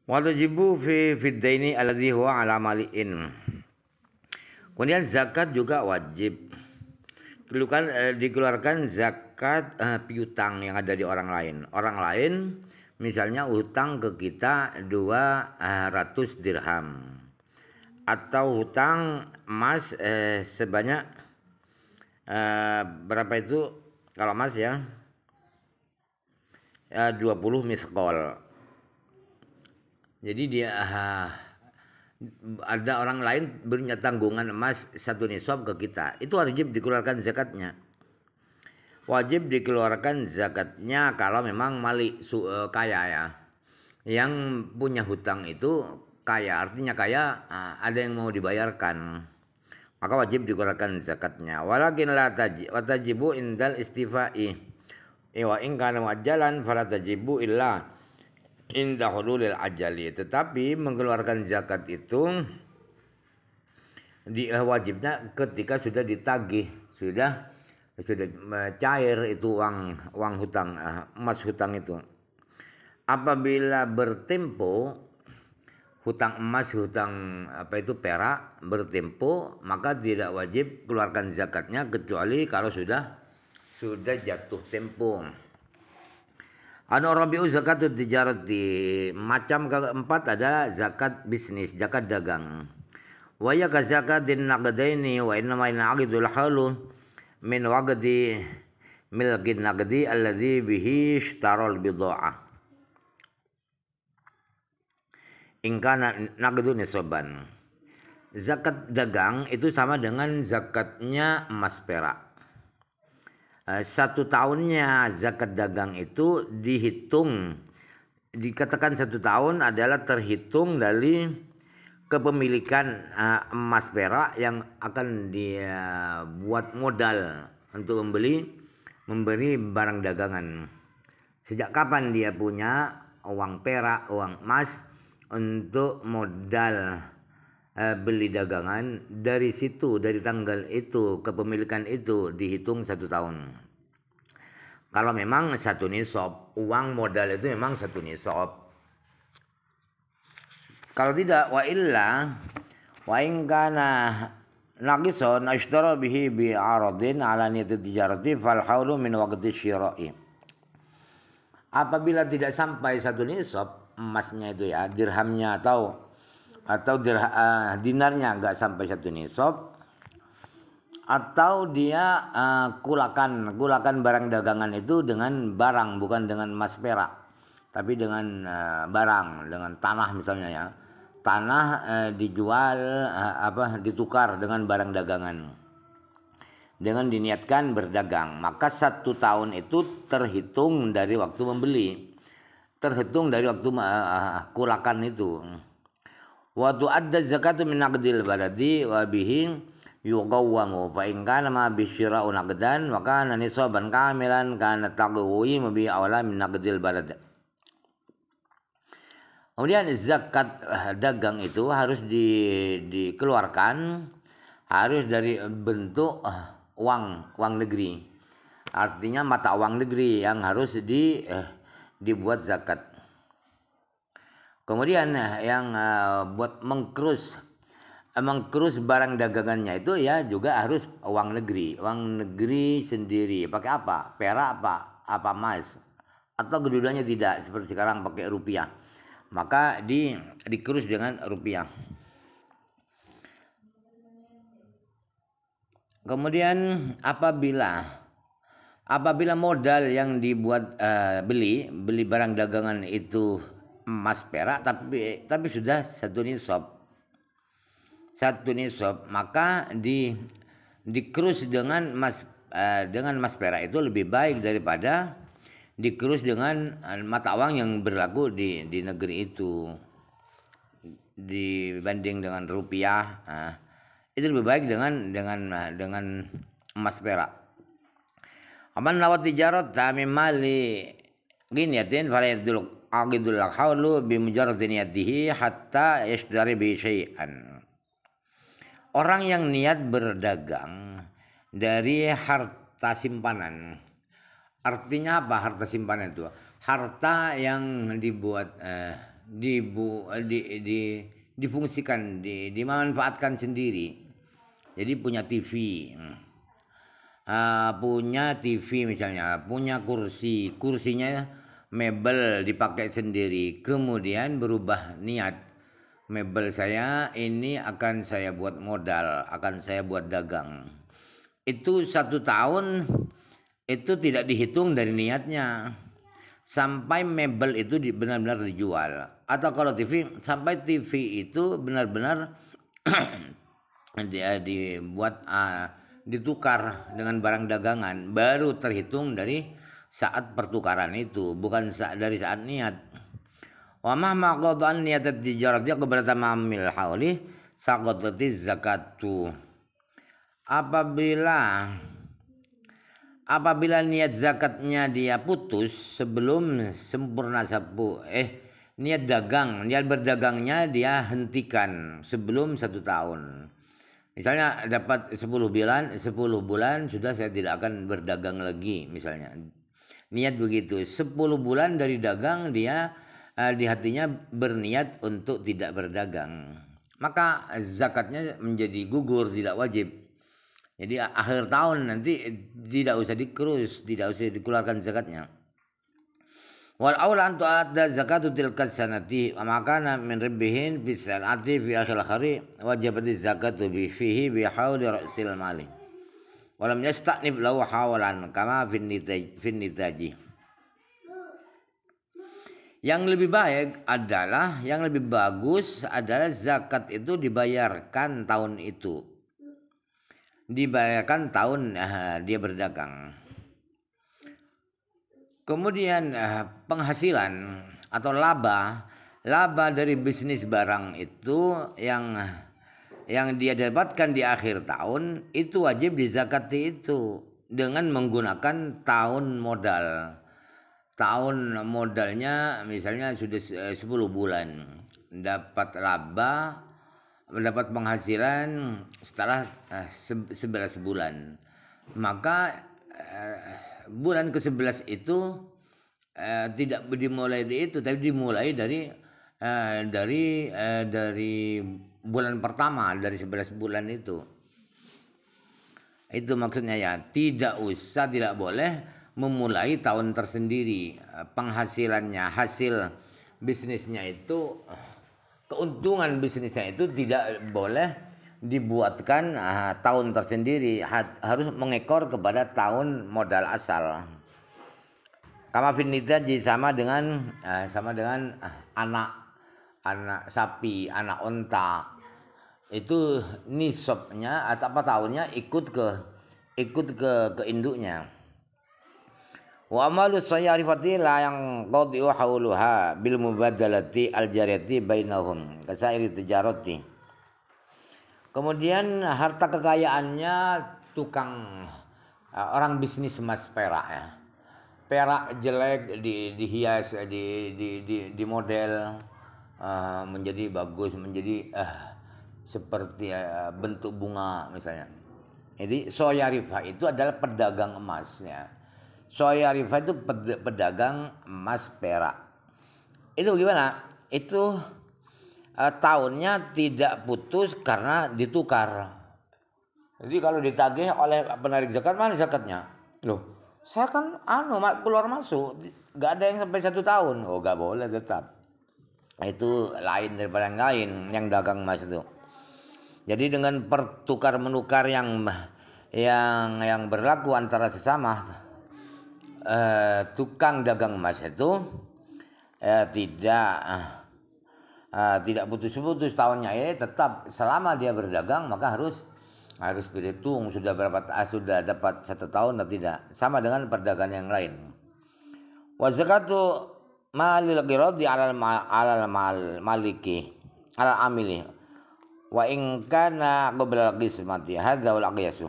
Wa tajibu fi daini alladhi huwa ala mali'in. Kemudian zakat juga wajib. Dikeluarkan zakat piutang yang ada di orang lain. Orang lain misalnya utang ke kita 200 dirham. Atau hutang emas sebanyak berapa itu kalau emas ya, 20 miskol. Jadi dia ada orang lain berinya tanggungan emas 1 nisab ke kita, itu wajib dikeluarkan zakatnya. Wajib dikeluarkan zakatnya kalau memang kaya ya. Yang punya hutang itu kaya, artinya kaya, ada yang mau dibayarkan, maka wajib dikeluarkan zakatnya. Walakin la tajibu indal istifa'i. Wa in kana muajjalan fala tajibu illa inda hululil ajali. Tetapi mengeluarkan zakat itu wajibnya ketika sudah ditagih, sudah cair itu uang hutang, emas hutang itu. Apabila bertempo hutang emas, hutang perak bertempo, maka tidak wajib keluarkan zakatnya kecuali kalau sudah jatuh tempo. Rabi'u zakatut tijarati. Macam keempat ada zakat bisnis, zakat dagang. Wa ya ka zakatin naqdaini wa inna ma naqidul halu min waqdi milkin naqdi alladhi bihi ishtaral bidha'ah. In kana naqdu nisaban. Zakat dagang itu sama dengan zakatnya emas perak. 1 tahunnya zakat dagang itu dihitung, dikatakan 1 tahun adalah terhitung dari kepemilikan emas perak yang akan dia buat modal untuk memberi barang dagangan. Sejak kapan dia punya uang perak, uang emas untuk modal beli dagangan, dari situ, dari tanggal itu, kepemilikan itu dihitung 1 tahun. Kalau memang 1 nisab, uang modal itu memang 1 nisab. Kalau tidak, wa illa wa in kana naqison ashtara bihi bi aradin ala niyati tijarati fal haulu min waqti syira'i. Apabila tidak sampai 1 nisab emasnya itu ya, dirhamnya atau dinarnya nggak sampai 1 nisab, atau dia kulakan barang dagangan itu dengan barang, bukan dengan emas perak, tapi dengan barang, dengan tanah misalnya ya, tanah dijual ditukar dengan barang dagangan dengan diniatkan berdagang, maka 1 tahun itu terhitung dari waktu membeli, terhitung dari waktu kulakan itu. Wa tu'adda zakatu min naqdil baladi wa bihi yuqawwamu fa in kana ma bisyira'u naqdan wa kana nisaban kamilan kana taqwi bi awla min naqdil balad. Kemudian zakat dagang itu harus dikeluarkan, harus dari bentuk uang negeri. Artinya mata uang negeri yang harus dibuat zakat. Kemudian yang buat mengkrus barang dagangannya itu ya juga harus uang negeri sendiri. Pakai apa? Perak apa emas? Atau keduanya tidak, seperti sekarang pakai rupiah. Maka dikrus dengan rupiah. Kemudian apabila modal yang dibuat beli barang dagangan itu emas perak tapi sudah 1 nisab, maka dikrus dengan emas perak itu lebih baik daripada dikrus dengan mata uang yang berlaku di negeri itu dibanding dengan rupiah. Itu lebih baik dengan emas perak. Aman lawat tijarat tamim mali giniatin falayadul aqidul haulu bi mujarrad niyatihi hatta yashtari bi syai'an. Orang yang niat berdagang dari harta simpanan. Artinya apa harta simpanan itu? Harta yang dibuat difungsikan, dimanfaatkan sendiri. Jadi punya TV, punya TV misalnya, punya kursinya mebel dipakai sendiri, kemudian berubah niat, mebel saya ini akan saya buat modal, akan saya buat dagang. Itu 1 tahun itu tidak dihitung dari niatnya sampai mebel itu benar-benar dijual. Atau kalau TV, sampai TV itu benar-benar dia dibuat ditukar dengan barang dagangan, baru terhitung dari saat pertukaran itu, bukan dari saat niat. Wa mahma qada'an niyatat tijarati keberatan mamil hauli saqatati zakatu. Apabila niat zakatnya dia putus sebelum sempurna niat berdagangnya dia hentikan sebelum 1 tahun. Misalnya dapat 10 bulan sudah saya tidak akan berdagang lagi misalnya. Niat begitu. 10 bulan dari dagang dia di hatinya berniat untuk tidak berdagang. Maka zakatnya menjadi gugur, tidak wajib. Jadi akhir tahun nanti tidak usah dikerus, tidak usah dikeluarkan zakatnya. Wal aula an tu'adda zakatu tilka sanati wa ma kana min ribbihin fi sanati fi akhir khari wajibat zakatu bi fihi bi hauli ra'sil mali. Wa lam yasta'nib lahu hawalan kama fin nitaji. Yang lebih bagus adalah zakat itu dibayarkan tahun itu. Dibayarkan tahun dia berdagang. Kemudian penghasilan atau laba dari bisnis barang itu yang dia dapatkan di akhir tahun itu wajib dizakati itu dengan menggunakan tahun modal. Tahun modalnya misalnya sudah 10 bulan, dapat laba, mendapat penghasilan setelah 11 bulan, maka bulan ke-11 itu tidak dimulai dari itu, tapi dimulai dari bulan pertama dari 11 bulan itu. Itu maksudnya ya, tidak boleh memulai tahun tersendiri. Penghasilannya, hasil bisnisnya itu, keuntungan bisnisnya itu tidak boleh dibuatkan tahun tersendiri, harus mengekor kepada tahun modal asal. Kama finitaji sama dengan anak sapi, anak onta, itu nisabnya atau apa tahunnya ikut ke induknya. Wa amalu sayarifati la yang qadi'u hauluha bil mubadalati al jariyati bainahum kasairi tijarati. Kemudian harta kekayaannya tukang orang bisnis emas perak ya. Perak jelek dihias di model menjadi bagus, menjadi seperti bentuk bunga misalnya. Jadi soyarifah itu adalah pedagang emasnya. Soyarifah itu pedagang emas perak. Itu gimana? Itu tahunnya tidak putus karena ditukar. Jadi kalau ditagih oleh penarik zakat, mana zakatnya? Loh, saya kan keluar masuk, nggak ada yang sampai 1 tahun. Oh, nggak boleh tetap. Itu lain daripada yang lain, yang dagang emas itu. Jadi dengan pertukar menukar yang berlaku antara sesama tukang dagang emas itu tidak putus-putus tahunnya, tetap selama dia berdagang maka harus berhitung sudah dapat 1 tahun atau tidak, sama dengan perdagangan yang lain. Wa zakatu malil qiradi alal maliki alal amili wa in kana qabla qismati hadza wal aqyasu.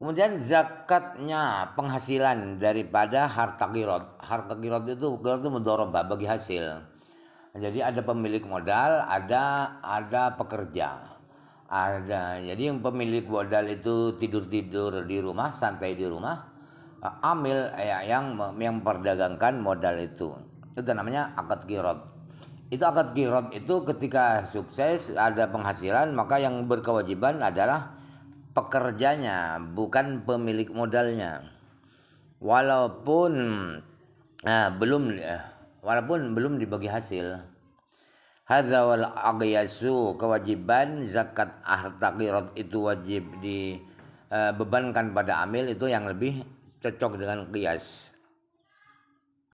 Kemudian zakatnya penghasilan daripada harta qirad. Harta qirad itu mudharabah bagi hasil. Jadi ada pemilik modal, ada pekerja. Jadi yang pemilik modal itu tidur di rumah, santai di rumah. Amil yang memperdagangkan modal itu. Itu namanya akad qirad. Itu akad qirad itu ketika sukses ada penghasilan, maka yang berkewajiban adalah pekerjanya, bukan pemilik modalnya. Walaupun belum dibagi hasil. Hadza wal aqyasu, kewajiban zakat harta qirad itu wajib dibebankan pada amil, itu yang lebih cocok dengan qiyas.